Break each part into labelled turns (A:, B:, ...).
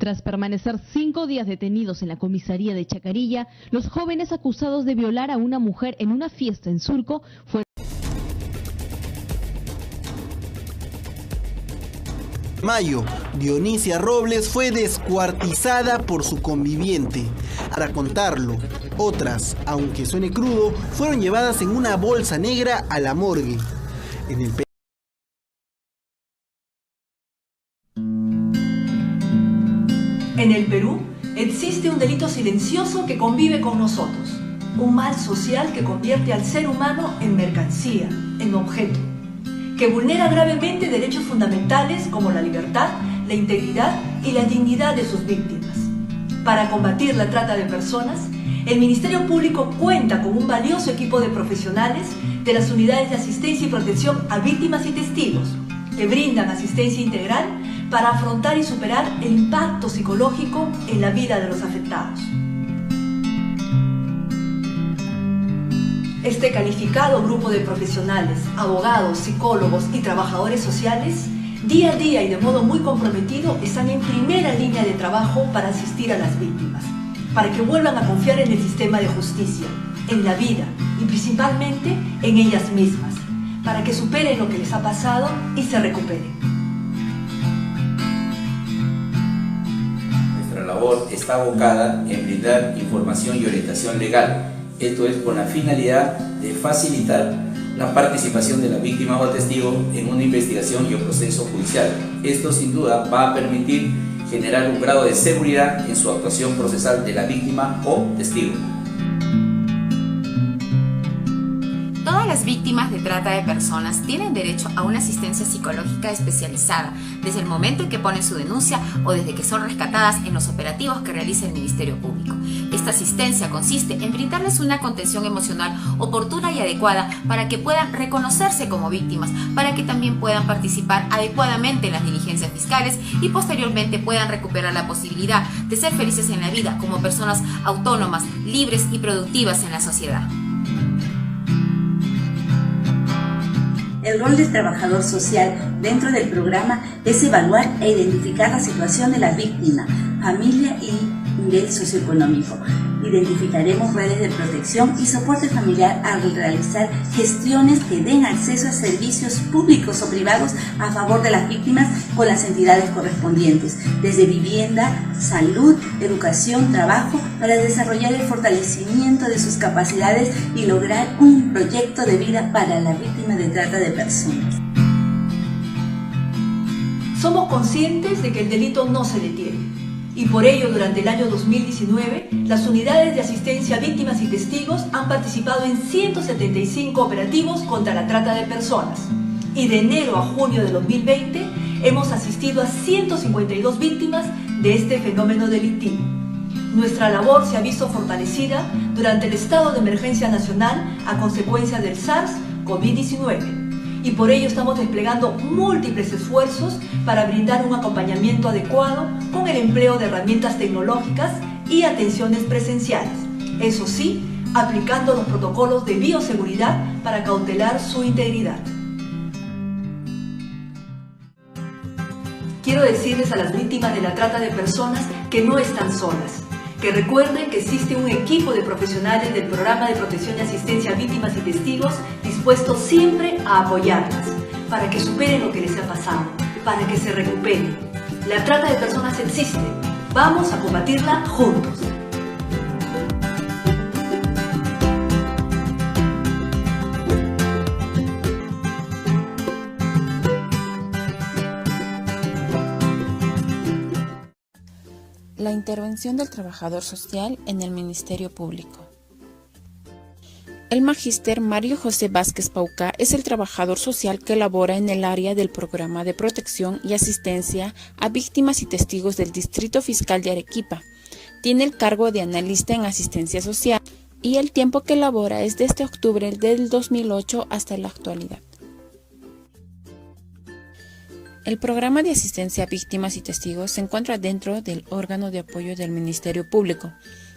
A: Tras permanecer 5 días detenidos en la comisaría de Chacarilla, los jóvenes acusados de violar a una mujer en una fiesta en Surco fueron...
B: Mayo, Dionisia Robles fue descuartizada por su conviviente. Para contarlo, otras, aunque suene crudo, fueron llevadas en una bolsa negra a la morgue.
C: En el Perú existe un delito silencioso que convive con nosotros, un mal social que convierte al ser humano en mercancía, en objeto, que vulnera gravemente derechos fundamentales como la libertad, la integridad y la dignidad de sus víctimas. Para combatir la trata de personas, el Ministerio Público cuenta con un valioso equipo de profesionales de las unidades de asistencia y protección a víctimas y testigos, que brindan asistencia integral para afrontar y superar el impacto psicológico en la vida de los afectados. Este calificado grupo de profesionales, abogados, psicólogos y trabajadores sociales, día a día y de modo muy comprometido, están en primera línea de trabajo para asistir a las víctimas, para que vuelvan a confiar en el sistema de justicia, en la vida y principalmente en ellas mismas, para que superen lo que les ha pasado y se recuperen.
D: Nuestra labor está abocada en brindar información y orientación legal. Esto es con la finalidad de facilitar la participación de la víctima o testigo en una investigación y un proceso judicial. Esto sin duda va a permitir generar un grado de seguridad en su actuación procesal de la víctima o testigo.
E: Todas las víctimas de trata de personas tienen derecho a una asistencia psicológica especializada desde el momento en que ponen su denuncia o desde que son rescatadas en los operativos que realiza el Ministerio Público. Esta asistencia consiste en brindarles una contención emocional oportuna y adecuada para que puedan reconocerse como víctimas, para que también puedan participar adecuadamente en las diligencias fiscales y posteriormente puedan recuperar la posibilidad de ser felices en la vida como personas autónomas, libres y productivas en la sociedad.
F: El rol del trabajador social dentro del programa es evaluar e identificar la situación de la víctima, familia y nivel socioeconómico. Identificaremos redes de protección y soporte familiar al realizar gestiones que den acceso a servicios públicos o privados a favor de las víctimas con las entidades correspondientes, desde vivienda, salud, educación, trabajo, para desarrollar el fortalecimiento de sus capacidades y lograr un proyecto de vida para la víctima de trata de personas.
C: Somos conscientes de que el delito no se detiene. Y por ello, durante el año 2019, las unidades de asistencia a víctimas y testigos han participado en 175 operativos contra la trata de personas. Y de enero a junio de 2020, hemos asistido a 152 víctimas de este fenómeno delictivo. Nuestra labor se ha visto fortalecida durante el estado de emergencia nacional a consecuencia del SARS-CoV-19. Y por ello estamos desplegando múltiples esfuerzos para brindar un acompañamiento adecuado con el empleo de herramientas tecnológicas y atenciones presenciales. Eso sí, aplicando los protocolos de bioseguridad para cautelar su integridad. Quiero decirles a las víctimas de la trata de personas que no están solas, que recuerden que existe un equipo de profesionales del Programa de Protección y Asistencia a Víctimas y Testigos dispuestos siempre a apoyarlas, para que superen lo que les ha pasado, para que se recuperen. La trata de personas existe, vamos a combatirla juntos.
G: La intervención del trabajador social en el Ministerio Público. El magíster Mario José Vázquez Paucá es el trabajador social que labora en el área del Programa de Protección y Asistencia a Víctimas y Testigos del Distrito Fiscal de Arequipa. Tiene el cargo de analista en asistencia social y el tiempo que labora es desde octubre del 2008 hasta la actualidad. El programa de asistencia a víctimas y testigos se encuentra dentro del órgano de apoyo del Ministerio Público.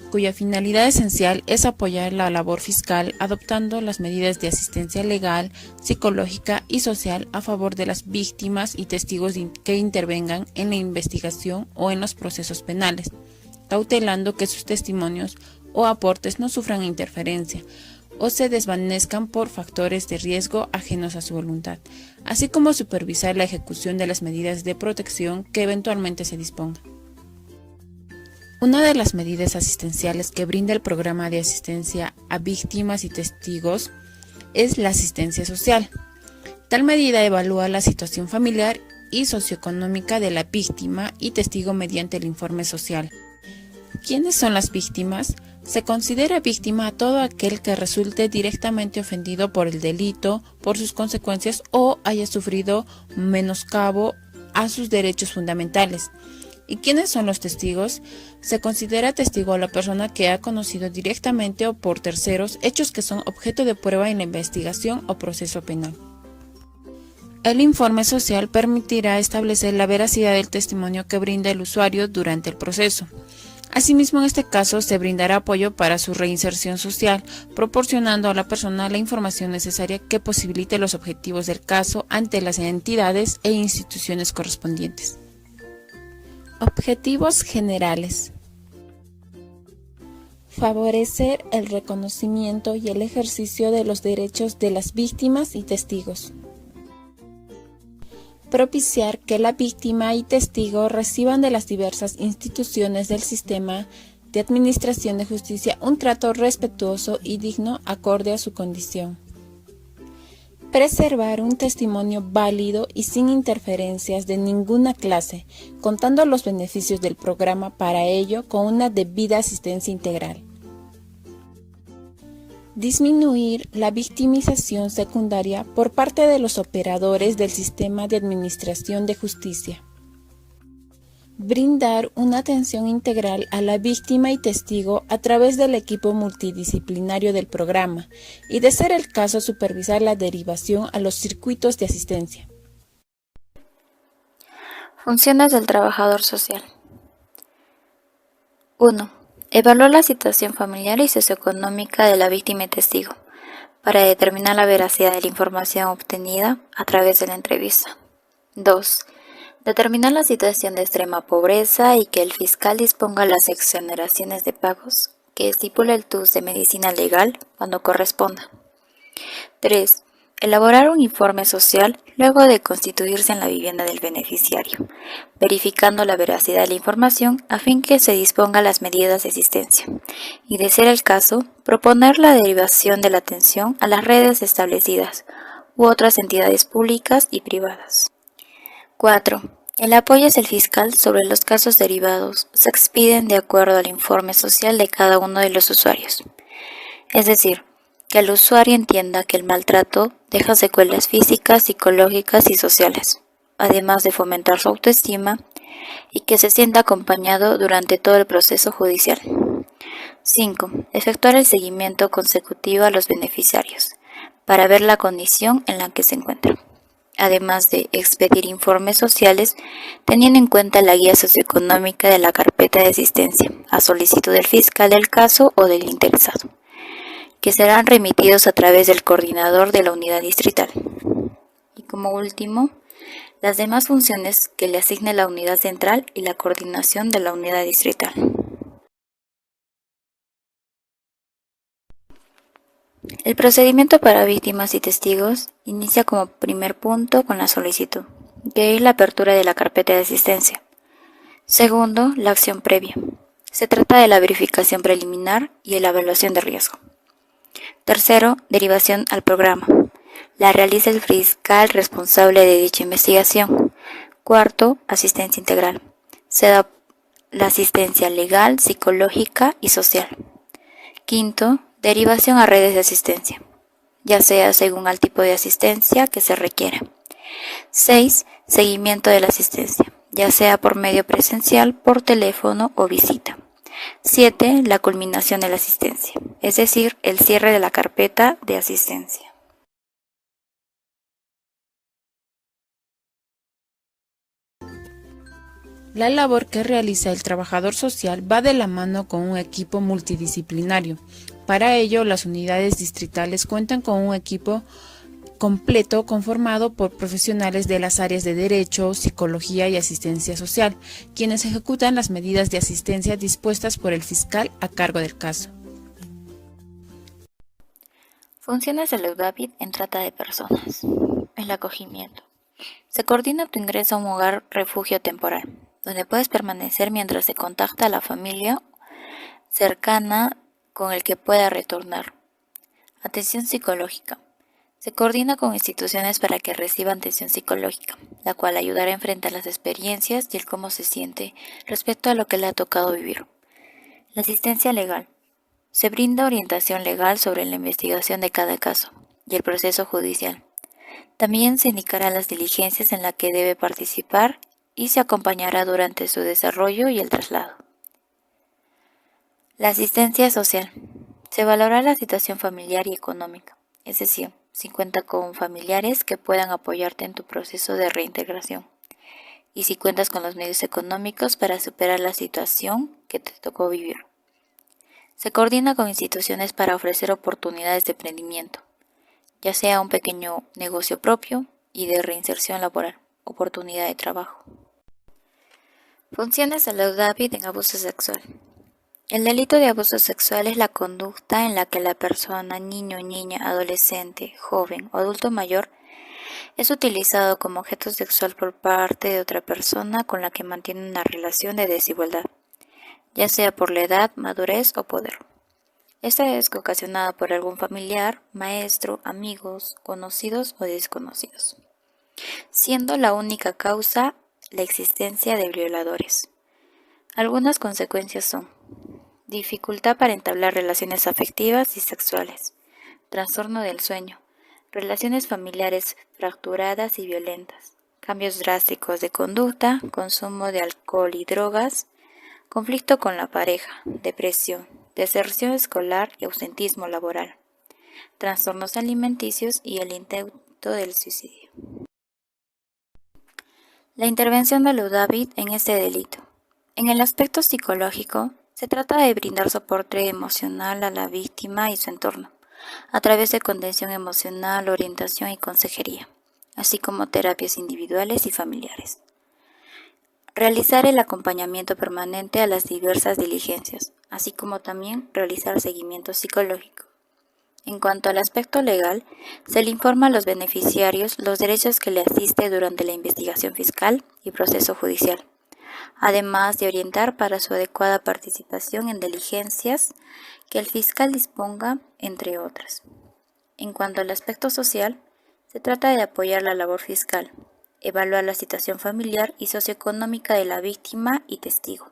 G: cuya finalidad esencial es apoyar la labor fiscal adoptando las medidas de asistencia legal, psicológica y social a favor de las víctimas y testigos que intervengan en la investigación o en los procesos penales, cautelando que sus testimonios o aportes no sufran interferencia o se desvanezcan por factores de riesgo ajenos a su voluntad, así como supervisar la ejecución de las medidas de protección que eventualmente se dispongan. Una de las medidas asistenciales que brinda el programa de asistencia a víctimas y testigos es la asistencia social. Tal medida evalúa la situación familiar y socioeconómica de la víctima y testigo mediante el informe social. ¿Quiénes son las víctimas? Se considera víctima a todo aquel que resulte directamente ofendido por el delito, por sus consecuencias o haya sufrido menoscabo a sus derechos fundamentales. ¿Y quiénes son los testigos? Se considera testigo a la persona que ha conocido directamente o por terceros hechos que son objeto de prueba en la investigación o proceso penal. El informe social permitirá establecer la veracidad del testimonio que brinda el usuario durante el proceso. Asimismo, en este caso, se brindará apoyo para su reinserción social, proporcionando a la persona la información necesaria que posibilite los objetivos del caso ante las entidades e instituciones correspondientes. Objetivos generales. Favorecer el reconocimiento y el ejercicio de los derechos de las víctimas y testigos. Propiciar que la víctima y testigo reciban de las diversas instituciones del sistema de administración de justicia un trato respetuoso y digno acorde a su condición. Preservar un testimonio válido y sin interferencias de ninguna clase, contando los beneficios del programa para ello con una debida asistencia integral. Disminuir la victimización secundaria por parte de los operadores del sistema de administración de justicia. Brindar una atención integral a la víctima y testigo a través del equipo multidisciplinario del programa y, de ser el caso, supervisar la derivación a los circuitos de asistencia.
H: Funciones del trabajador social. 1. Evaluar la situación familiar y socioeconómica de la víctima y testigo para determinar la veracidad de la información obtenida a través de la entrevista. 2. Determinar la situación de extrema pobreza y que el fiscal disponga las exoneraciones de pagos que estipula el TUS de medicina legal cuando corresponda. 3. Elaborar un informe social luego de constituirse en la vivienda del beneficiario, verificando la veracidad de la información a fin que se disponga las medidas de asistencia y, de ser el caso, proponer la derivación de la atención a las redes establecidas u otras entidades públicas y privadas. 4. El apoyo es el fiscal sobre los casos derivados se expiden de acuerdo al informe social de cada uno de los usuarios. Es decir, que el usuario entienda que el maltrato deja secuelas físicas, psicológicas y sociales, además de fomentar su autoestima y que se sienta acompañado durante todo el proceso judicial. 5. Efectuar el seguimiento consecutivo a los beneficiarios para ver la condición en la que se encuentran, además de expedir informes sociales teniendo en cuenta la guía socioeconómica de la carpeta de asistencia a solicitud del fiscal del caso o del interesado, que serán remitidos a través del coordinador de la unidad distrital. Y como último, las demás funciones que le asigne la unidad central y la coordinación de la unidad distrital. El procedimiento para víctimas y testigos inicia como primer punto con la solicitud, que es la apertura de la carpeta de asistencia. Segundo, la acción previa. Se trata de la verificación preliminar y la evaluación de riesgo. Tercero, derivación al programa. La realiza el fiscal responsable de dicha investigación. Cuarto, asistencia integral. Se da la asistencia legal, psicológica y social. Quinto, derivación a redes de asistencia, ya sea según el tipo de asistencia que se requiera. 6. Seguimiento de la asistencia, ya sea por medio presencial, por teléfono o visita. 7. La culminación de la asistencia, es decir, el cierre de la carpeta de asistencia.
G: La labor que realiza el trabajador social va de la mano con un equipo multidisciplinario. Para ello, las unidades distritales cuentan con un equipo completo conformado por profesionales de las áreas de Derecho, Psicología y Asistencia Social, quienes ejecutan las medidas de asistencia dispuestas por el fiscal a cargo del caso.
H: Funciones del UDAVID en trata de personas. El acogimiento. Se coordina tu ingreso a un hogar refugio temporal, donde puedes permanecer mientras se contacta a la familia cercana con el que pueda retornar. Atención psicológica. Se coordina con instituciones para que reciban atención psicológica, la cual ayudará a enfrentar las experiencias y el cómo se siente respecto a lo que le ha tocado vivir. La asistencia legal. Se brinda orientación legal sobre la investigación de cada caso y el proceso judicial. También se indicarán las diligencias en las que debe participar y se acompañará durante su desarrollo y el traslado. La asistencia social. Se valorará la situación familiar y económica, es decir, si cuenta con familiares que puedan apoyarte en tu proceso de reintegración y si cuentas con los medios económicos para superar la situación que te tocó vivir. Se coordina con instituciones para ofrecer oportunidades de emprendimiento, ya sea un pequeño negocio propio y de reinserción laboral, oportunidad de trabajo. Funciones de la UDAVID en abuso sexual. El delito de abuso sexual es la conducta en la que la persona, niño, niña, adolescente, joven o adulto mayor es utilizado como objeto sexual por parte de otra persona con la que mantiene una relación de desigualdad, ya sea por la edad, madurez o poder. Esta es ocasionada por algún familiar, maestro, amigos, conocidos o desconocidos, siendo la única causa la existencia de violadores. Algunas consecuencias son dificultad para entablar relaciones afectivas y sexuales, trastorno del sueño, relaciones familiares fracturadas y violentas, cambios drásticos de conducta, consumo de alcohol y drogas, conflicto con la pareja, depresión, deserción escolar y ausentismo laboral, trastornos alimenticios y el intento del suicidio. La intervención del UDAVID en este delito. En el aspecto psicológico, se trata de brindar soporte emocional a la víctima y su entorno, a través de contención emocional, orientación y consejería, así como terapias individuales y familiares. Realizar el acompañamiento permanente a las diversas diligencias, así como también realizar seguimiento psicológico. En cuanto al aspecto legal, se le informa a los beneficiarios los derechos que le asiste durante la investigación fiscal y proceso judicial, además de orientar para su adecuada participación en diligencias que el fiscal disponga, entre otras. En cuanto al aspecto social, se trata de apoyar la labor fiscal, evaluar la situación familiar y socioeconómica de la víctima y testigo,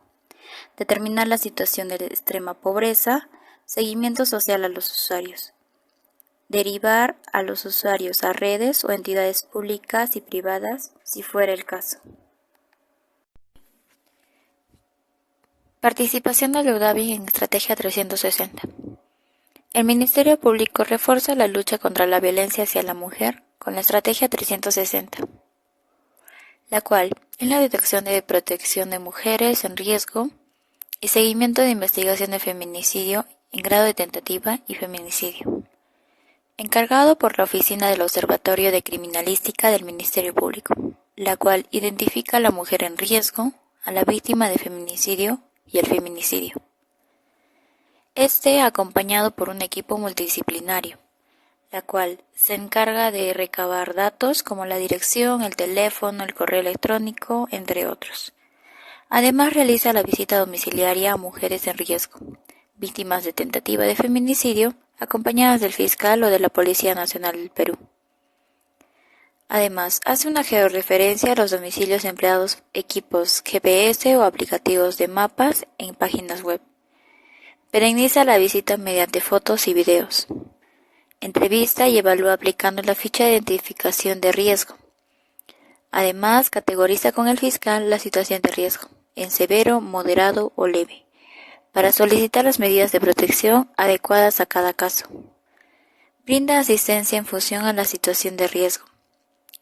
H: determinar la situación de extrema pobreza, seguimiento social a los usuarios, derivar a los usuarios a redes o entidades públicas y privadas si fuera el caso. Participación del UDAVID en Estrategia 360. El Ministerio Público refuerza la lucha contra la violencia hacia la mujer con la Estrategia 360, la cual es la detección de protección de mujeres en riesgo y seguimiento de investigación de feminicidio en grado de tentativa y feminicidio, encargado por la Oficina del Observatorio de Criminalística del Ministerio Público, la cual identifica a la mujer en riesgo, a la víctima de feminicidio y el feminicidio. Este acompañado por un equipo multidisciplinario, la cual se encarga de recabar datos como la dirección, el teléfono, el correo electrónico, entre otros. Además realiza la visita domiciliaria a mujeres en riesgo, víctimas de tentativa de feminicidio, acompañadas del fiscal o de la Policía Nacional del Perú. Además, hace una georreferencia a los domicilios empleados equipos GPS o aplicativos de mapas en páginas web. Perenniza la visita mediante fotos y videos. Entrevista y evalúa aplicando la ficha de identificación de riesgo. Además, categoriza con el fiscal la situación de riesgo, en severo, moderado o leve, para solicitar las medidas de protección adecuadas a cada caso. Brinda asistencia en función a la situación de riesgo.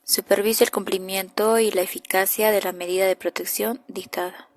H: Supervise el cumplimiento y la eficacia de la medida de protección dictada.